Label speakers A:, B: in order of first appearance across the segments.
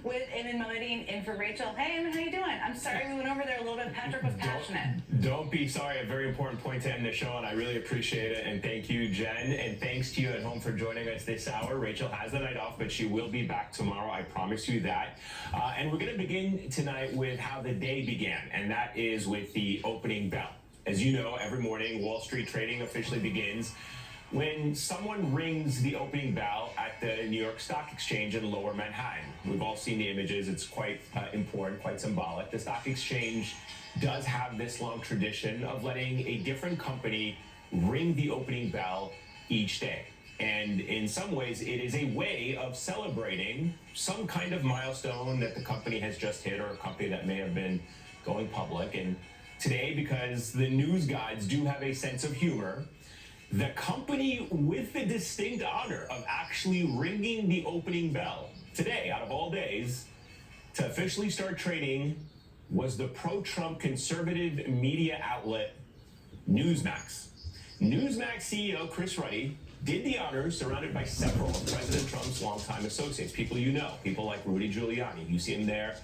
A: with Ayman Mohyeldin in for Rachel. Hey, Ayman, how you doing? I'm sorry we went over there a little bit. Patrick was passionate.
B: Don't be sorry. A very important point to end the show, and I really appreciate it. And thank you, Jen. And thanks to you at home for joining us this hour. Rachel has the night off, but she will be back tomorrow. I promise you that. And we're going to begin tonight with how the day began, and that is with the opening bell. As you know, every morning, Wall Street trading officially begins when someone rings the opening bell at the New York Stock Exchange in Lower Manhattan. We've all seen the images. It's quite important, quite symbolic. The Stock Exchange does have this long tradition of letting a different company ring the opening bell each day. And in some ways, it is a way of celebrating some kind of milestone that the company has just hit, or a company that may have been going public. And today, because the news gods do have a sense of humor, the company with the distinct honor of actually ringing the opening bell today, out of all days, to officially start trading was the pro-Trump conservative media outlet Newsmax. Newsmax CEO Chris Ruddy did the honors, surrounded by several of President Trump's longtime associates, people you know, people like Rudy Giuliani. You see him there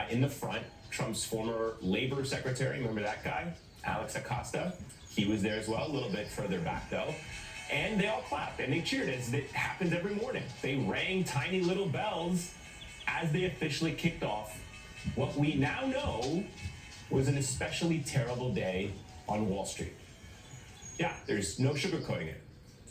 B: in the front. Trump's former labor secretary, remember that guy? Alex Acosta. He was there as well, a little bit further back though. And they all clapped and they cheered, as it happens every morning. They rang tiny little bells as they officially kicked off what we now know was an especially terrible day on Wall Street. Yeah, there's no sugarcoating it.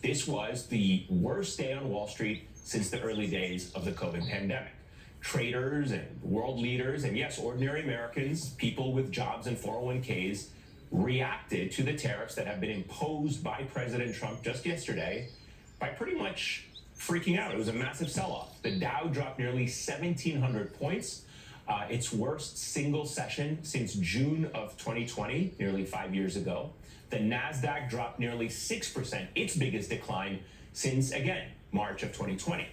B: This was the worst day on Wall Street since the early days of the COVID pandemic. Traders and world leaders, and yes, ordinary Americans, people with jobs and 401ks, reacted to the tariffs that have been imposed by President Trump just yesterday by pretty much freaking out. It was a massive sell-off. The Dow dropped nearly 1,700 points, its worst single session since June of 2020, nearly 5 years ago. The NASDAQ dropped nearly 6%, its biggest decline since, again, March of 2020.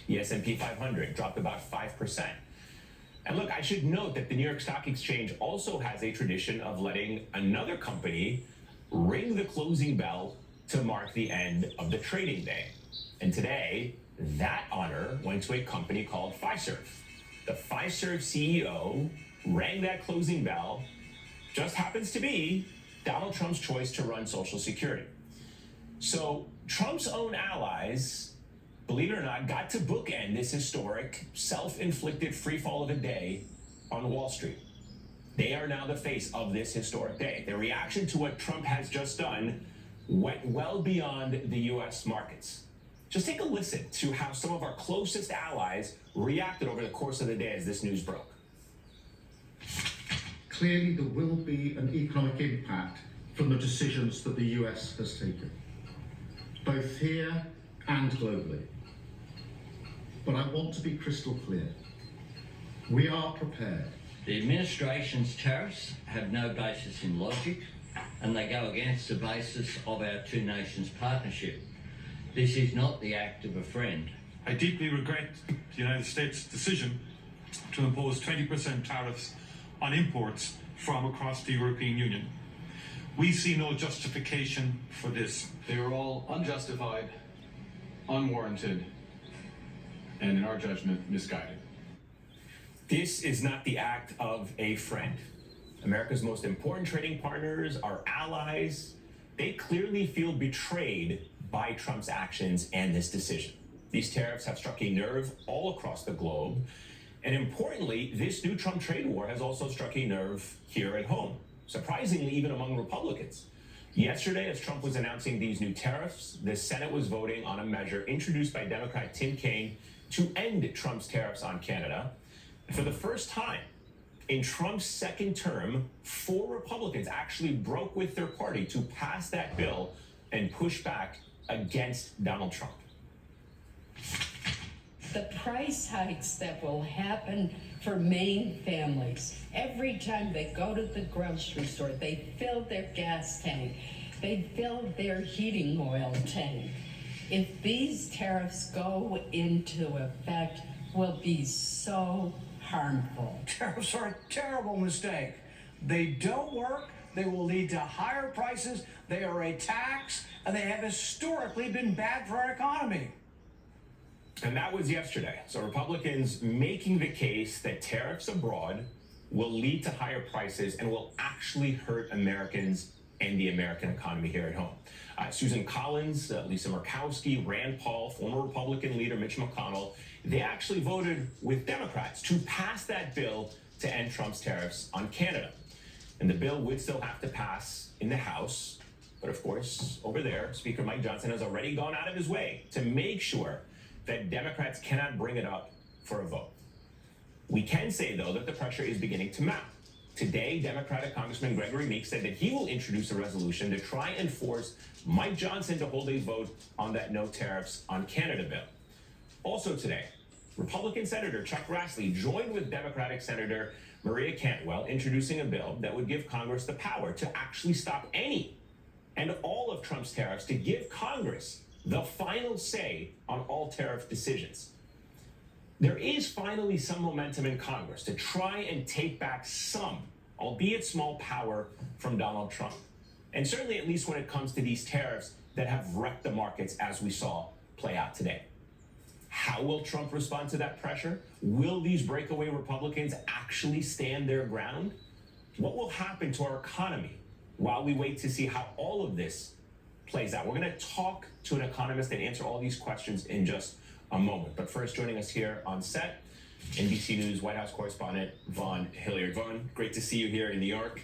B: The S&P 500 dropped about 5%. And look, I should note that the New York Stock Exchange also has a tradition of letting another company ring the closing bell to mark the end of the trading day. And today, that honor went to a company called Fiserv. The Fiserv CEO rang that closing bell, just happens to be Donald Trump's choice to run Social Security. So Trump's own allies, believe it or not, got to bookend this historic, self-inflicted freefall of a day on Wall Street. They are now the face of this historic day. Their reaction to what Trump has just done went well beyond the U.S. markets. Just take a listen to how some of our closest allies reacted over the course of the day as this news broke.
C: Clearly, there will be an economic impact from the decisions that the US has taken, both here and globally. But I want to be crystal clear. We are prepared.
D: The administration's tariffs have no basis in logic, and they go against the basis of our two nations partnership. This is not the act of a friend.
E: I deeply regret the United States' decision to impose 20% tariffs on imports from across the European Union. We see no justification for this.
F: They are all unjustified, unwarranted, and in our judgment, misguided.
B: This is not the act of a friend. America's most important trading partners, our allies, they clearly feel betrayed by Trump's actions and this decision. These tariffs have struck a nerve all across the globe. And importantly, this new Trump trade war has also struck a nerve here at home, surprisingly, even among Republicans. Yesterday, as Trump was announcing these new tariffs, the Senate was voting on a measure introduced by Democrat Tim Kaine to end Trump's tariffs on Canada. For the first time in Trump's second term, 4 Republicans actually broke with their party to pass that bill and push back against Donald Trump.
G: The price hikes that will happen for Maine families. Every time they go to the grocery store, they fill their gas tank, they fill their heating oil tank. If these tariffs go into effect, will be so harmful.
H: Tariffs are a terrible mistake. They don't work. They will lead to higher prices. They are a tax, and they have historically been bad for our economy.
B: And that was yesterday. So Republicans making the case that tariffs abroad will lead to higher prices and will actually hurt Americans and the American economy here at home. Susan Collins, Lisa Murkowski, Rand Paul, former Republican leader Mitch McConnell, they actually voted with Democrats to pass that bill to end Trump's tariffs on Canada. And the bill would still have to pass in the House. But of course, over there, Speaker Mike Johnson has already gone out of his way to make sure that Democrats cannot bring it up for a vote. We can say, though, that the pressure is beginning to mount. Today, Democratic Congressman Gregory Meeks said that he will introduce a resolution to try and force Mike Johnson to hold a vote on that no tariffs on Canada bill. Also today, Republican Senator Chuck Grassley joined with Democratic Senator Maria Cantwell introducing a bill that would give Congress the power to actually stop any and all of Trump's tariffs, to give Congress the final say on all tariff decisions. There is finally some momentum in Congress to try and take back some, albeit small, power from Donald Trump. And certainly, at least when it comes to these tariffs that have wrecked the markets as we saw play out today. How will Trump respond to that pressure? Will these breakaway Republicans actually stand their ground? What will happen to our economy while we wait to see how all of this plays out? We're going to talk to an economist and answer all these questions in just a moment. But first, joining us here on set, NBC News White House correspondent Vaughn Hilliard. Vaughn, great to see you here in New York.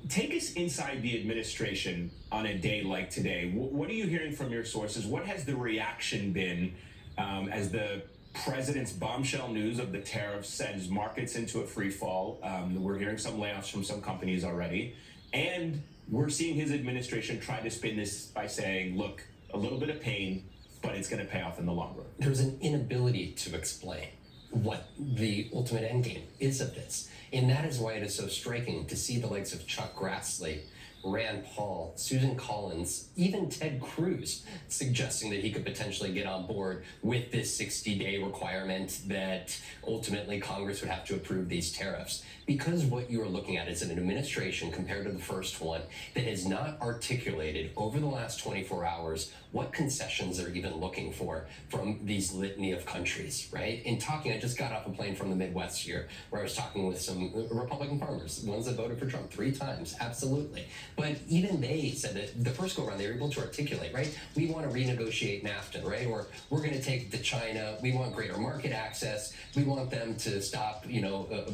B: Take us inside the administration on a day like today. What are you hearing from your sources? What has the reaction been as the president's bombshell news of the tariffs sends markets into a free fall? We're hearing some layoffs from some companies already. And we're seeing his administration try to spin this by saying, look, a little bit of pain, but it's going to pay off in the long run.
I: There's an inability to explain what the ultimate end game is of this. And that is why it is so striking to see the likes of Chuck Grassley, Rand Paul, Susan Collins, even Ted Cruz suggesting that he could potentially get on board with this 60-day requirement that ultimately Congress would have to approve these tariffs. Because what you are looking at is an administration compared to the first one that has not articulated over the last 24 hours what concessions they're even looking for from these litany of countries, right? In talking, I just got off a plane from the Midwest here where I was talking with some Republican farmers, ones that voted for Trump 3 times, absolutely. But even they said that the first go around, they were able to articulate, right? We want to renegotiate NAFTA, right? Or we're going to take to China. We want greater market access. We want them to stop,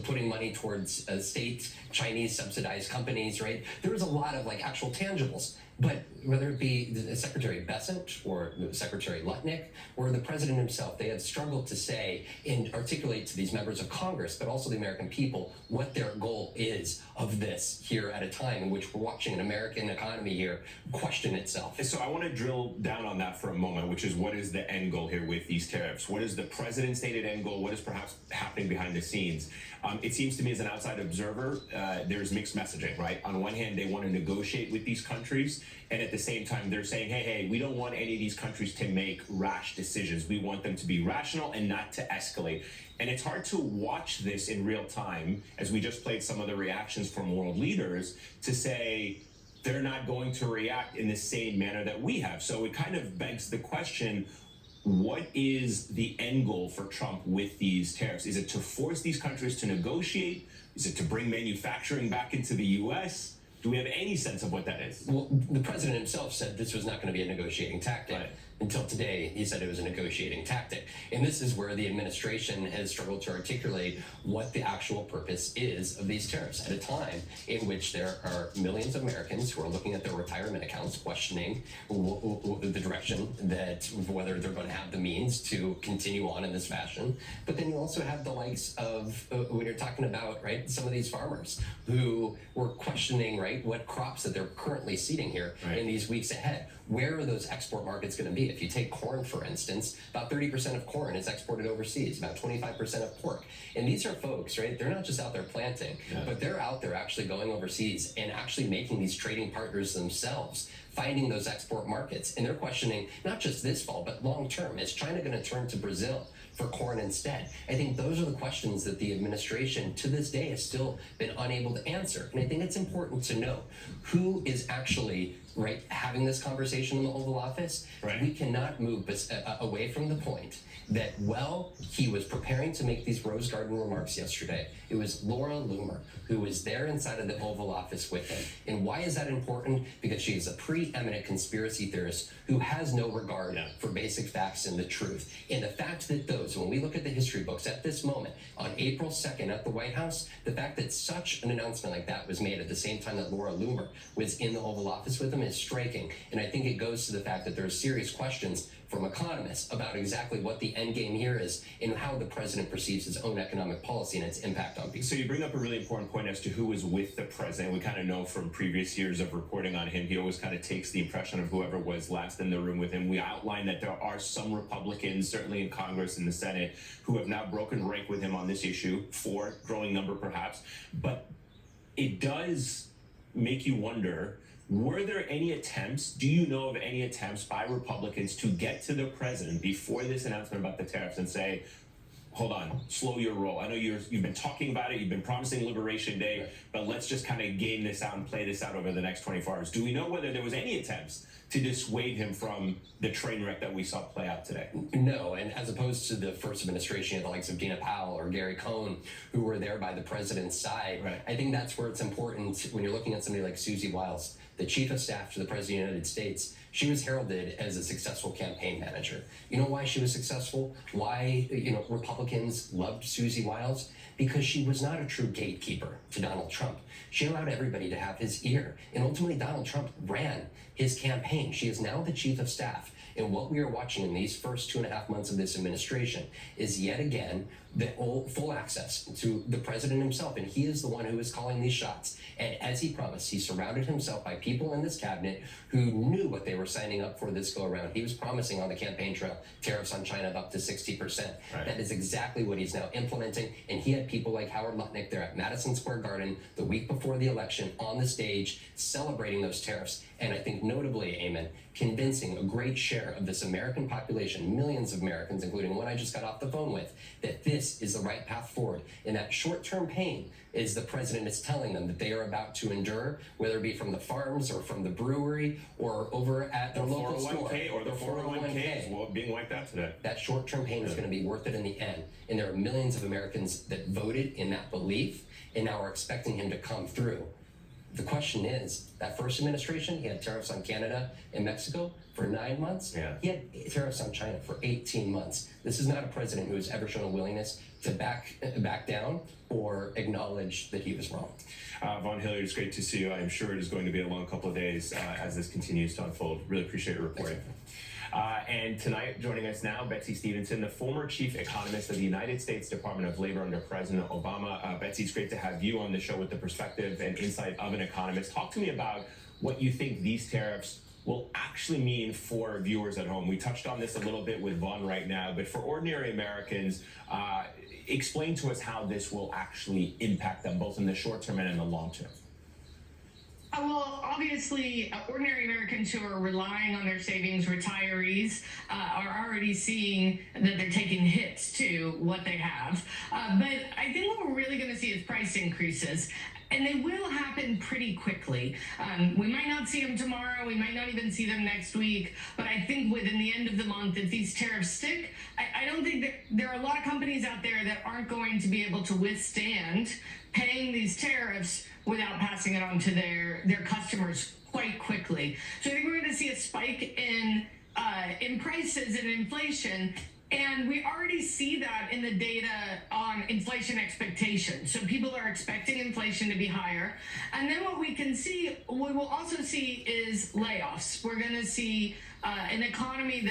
I: putting money towards state Chinese subsidized companies, right? There was a lot of like actual tangibles. But whether it be Secretary Bessent or Secretary Lutnick or the president himself, they have struggled to say and articulate to these members of Congress, but also the American people, what their goal is of this here at a time in which we're watching an American economy here question itself.
B: So I want to drill down on that for a moment, which is what is the end goal here with these tariffs? What is the president's stated end goal? What is perhaps happening behind the scenes? It seems to me as an outside observer, there's mixed messaging, right? On one hand, they want to negotiate with these countries. And at the same time, they're saying, hey, we don't want any of these countries to make rash decisions. We want them to be rational and not to escalate. And it's hard to watch this in real time, as we just played some of the reactions from world leaders, to say they're not going to react in the same manner that we have. So it kind of begs the question, what is the end goal for Trump with these tariffs? Is it to force these countries to negotiate? Is it to bring manufacturing back into the U.S.? Do we have any sense of what that is?
I: Well, the president himself said this was not going to be a negotiating tactic. Right. Until today, he said it was a negotiating tactic. And this is where the administration has struggled to articulate what the actual purpose is of these tariffs at a time in which there are millions of Americans who are looking at their retirement accounts, questioning the direction that whether they're going to have the means to continue on in this fashion. But then you also have the likes of, when you're talking about, right, some of these farmers who were questioning, right, what crops that they're currently seeding here in these weeks ahead. Where are those export markets going to be? If you take corn, for instance, about 30% of corn is exported overseas, about 25% of pork. And these are folks, right? They're not just out there planting, but they're out there actually going overseas and actually making these trading partners themselves, finding those export markets. And they're questioning not just this fall, but long term. Is China going to turn to Brazil for corn instead? I think those are the questions that the administration to this day has still been unable to answer. And I think it's important to know who is actually right, having this conversation in the Oval Office,
B: Right.
I: we cannot move away from the point that while he was preparing to make these Rose Garden remarks yesterday, it was Laura Loomer who was there inside of the Oval Office with him. And why is that important? Because she is a preeminent conspiracy theorist who has no regard for basic facts and the truth. And the fact that when we look at the history books at this moment, on April 2nd at the White House, the fact that such an announcement like that was made at the same time that Laura Loomer was in the Oval Office with him is striking. And I think it goes to the fact that there are serious questions from economists about exactly what the end game here is and how the president perceives his own economic policy and its impact on people.
B: So you bring up a really important point as to who was with the president. We kind of know from previous years of reporting on him, he always kind of takes the impression of whoever was last in the room with him. We outlined that there are some Republicans, certainly in Congress and the Senate, who have now broken rank with him on this issue, 4, growing number perhaps. But it does make you wonder, were there any attempts, do you know of any attempts by Republicans to get to the president before this announcement about the tariffs and say, hold on, slow your roll. I know you've been talking about it, you've been promising Liberation Day, but let's just kind of game this out and play this out over the next 24 hours. Do we know whether there was any attempts to dissuade him from the train wreck that we saw play out today?
I: No, and as opposed to the first administration, the likes of Dina Powell or Gary Cohn, who were there by the president's side,
B: Right.
I: I think that's where it's important when you're looking at somebody like Susie Wiles, the chief of staff to the president of the United States. She was heralded as a successful campaign manager. You know why she was successful? Why, Republicans loved Susie Wiles? Because she was not a true gatekeeper to Donald Trump. She allowed everybody to have his ear. And ultimately, Donald Trump ran his campaign. She is now the chief of staff. And what we are watching in these first 2.5 months of this administration is yet again the full access to the president himself. And he is the one who is calling these shots. And as he promised, he surrounded himself by people in this cabinet who knew what they were signing up for this go around. He was promising on the campaign trail tariffs on China of up to 60%.
B: Right.
I: That is exactly what he's now implementing. And he had people like Howard Lutnick there at Madison Square Garden the week before the election on the stage celebrating those tariffs. And I think notably, Ayman, convincing a great share of this American population, millions of Americans, including one I just got off the phone with, that this is the right path forward. And that short-term pain is the president is telling them that they are about to endure, whether it be from the farms or from the brewery or over at their local store.
B: Or the 401k is being wiped out today.
I: That short-term pain is going to be worth it in the end. And there are millions of Americans that voted in that belief and now are expecting him to come through. The question is, that first administration, he had tariffs on Canada and Mexico for 9 months.
B: Yeah.
I: He had tariffs on China for 18 months. This is not a president who has ever shown a willingness to back down or acknowledge that he was wrong.
B: Von Hilliard, it's great to see you. I'm sure it is going to be a long couple of days as this continues to unfold. Really appreciate your reporting. And tonight, joining us now, Betsy Stevenson, the former chief economist of the United States Department of Labor under President Obama. Betsy, it's great to have you on the show with the perspective and insight of an economist. Talk to me about what you think these tariffs will actually mean for viewers at home. We touched on this a little bit with Vaughn right now, but for ordinary Americans, explain to us how this will actually impact them, both in the short term and in the long term.
J: Well, obviously, ordinary Americans who are relying on their savings, retirees, are already seeing that they're taking hits to what they have. But I think what we're really going to see is price increases. And they will happen pretty quickly. We might not see them tomorrow. We might not even see them next week. But I think within the end of the month, if these tariffs stick, I don't think that there are a lot of companies out there that aren't going to be able to withstand paying these tariffs without passing it on to their customers quite quickly. So I think we're going to see a spike in prices and inflation. And we already see that in the data on inflation expectations. So people are expecting inflation to be higher. And then what we will also see is layoffs. We're going to see an economy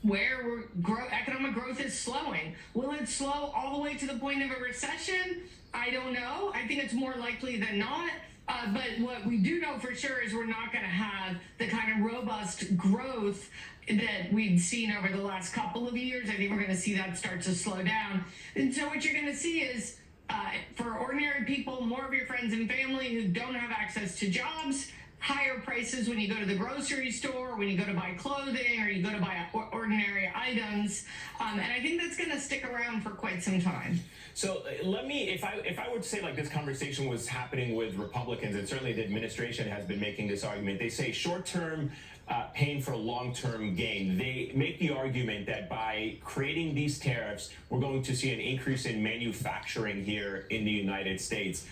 J: where economic growth is slowing. Will it slow all the way to the point of a recession? I don't know. I think it's more likely than not. But what we do know for sure is we're not going to have the kind of robust growth that we've seen over the last couple of years. I think we're going to see that start to slow down. And so what you're going to see is, for ordinary people, more of your friends and family who don't have access to jobs, higher prices when you go to the grocery store, when you go to buy clothing, or you go to buy ordinary items. And I think that's going to stick around for quite some time.
B: So let me, if I would say like this conversation was happening with Republicans, and certainly the administration has been making this argument, they say short-term pain for long-term gain. They make the argument that by creating these tariffs, we're going to see an increase in manufacturing here in the United States.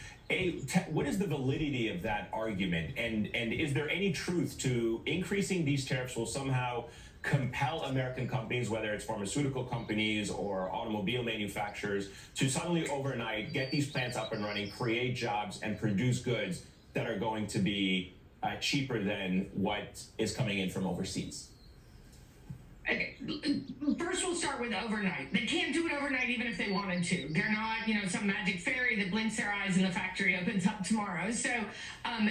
B: What is the validity of that argument? And is there any truth to increasing these tariffs will somehow compel American companies, whether it's pharmaceutical companies or automobile manufacturers, to suddenly overnight get these plants up and running, create jobs, and produce goods that are going to be cheaper than what is coming in from overseas?
J: Okay. First, we'll start with overnight. They can't do it overnight even if they wanted to. They're not, some magic fairy that blinks their eyes and the factory opens up tomorrow. So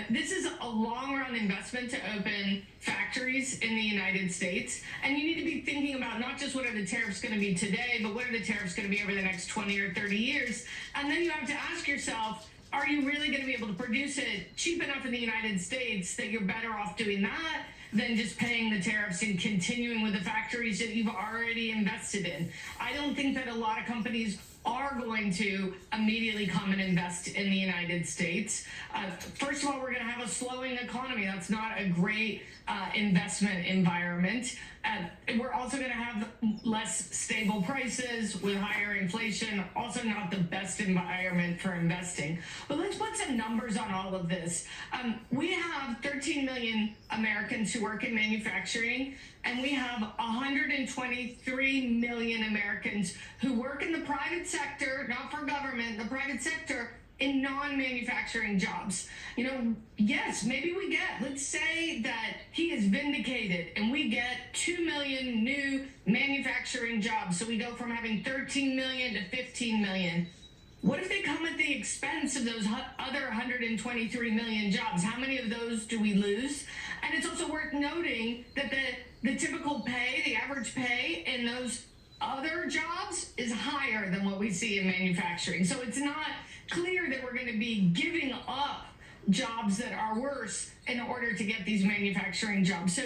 J: this is a long-run investment to open factories in the United States. And you need to be thinking about not just what are the tariffs going to be today, but what are the tariffs going to be over the next 20 or 30 years. And then you have to ask yourself, are you really going to be able to produce it cheap enough in the United States that you're better off doing that than just paying the tariffs and continuing with the factories that you've already invested in? I don't think that a lot of companies are going to immediately come and invest in the United States. First of all, we're going to have a slowing economy. That's not a great investment environment. We're also going to have less stable prices with higher inflation, also not the best environment for investing. But let's put some numbers on all of this. We have 13 million Americans who work in manufacturing, and we have 123 million Americans who work in the private sector, not for government, the private sector, in non-manufacturing jobs. Yes, maybe we get, let's say that he is vindicated and we get 2 million new manufacturing jobs. So we go from having 13 million to 15 million. What if they come at the expense of those other 123 million jobs? How many of those do we lose? And it's also worth noting that the typical pay, the average pay in those other jobs is higher than what we see in manufacturing. So it's not clear that we're going to be giving up jobs that are worse in order to get these manufacturing jobs. So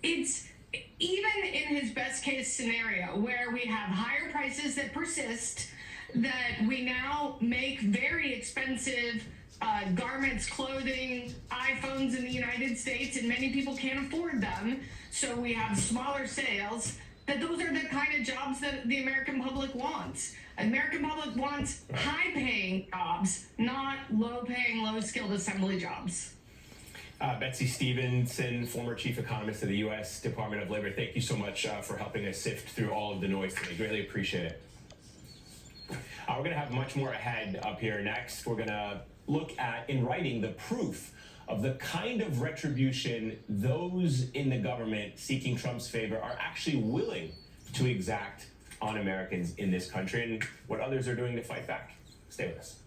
J: it's even in his best case scenario where we have higher prices that persist, that we now make very expensive garments, clothing, iPhones in the United States, and many people can't afford them. So we have smaller sales, that those are the kind of jobs that the American public wants. American public wants high-paying jobs, not low-paying, low-skilled assembly jobs.
B: Betsy Stevenson, former chief economist of the U.S. Department of Labor, thank you so much for helping us sift through all of the noise today. Greatly appreciate it. We're going to have much more ahead up here next. We're going to look at, in writing, the proof of the kind of retribution those in the government seeking Trump's favor are actually willing to exact on Americans in this country, and what others are doing to fight back. Stay with us.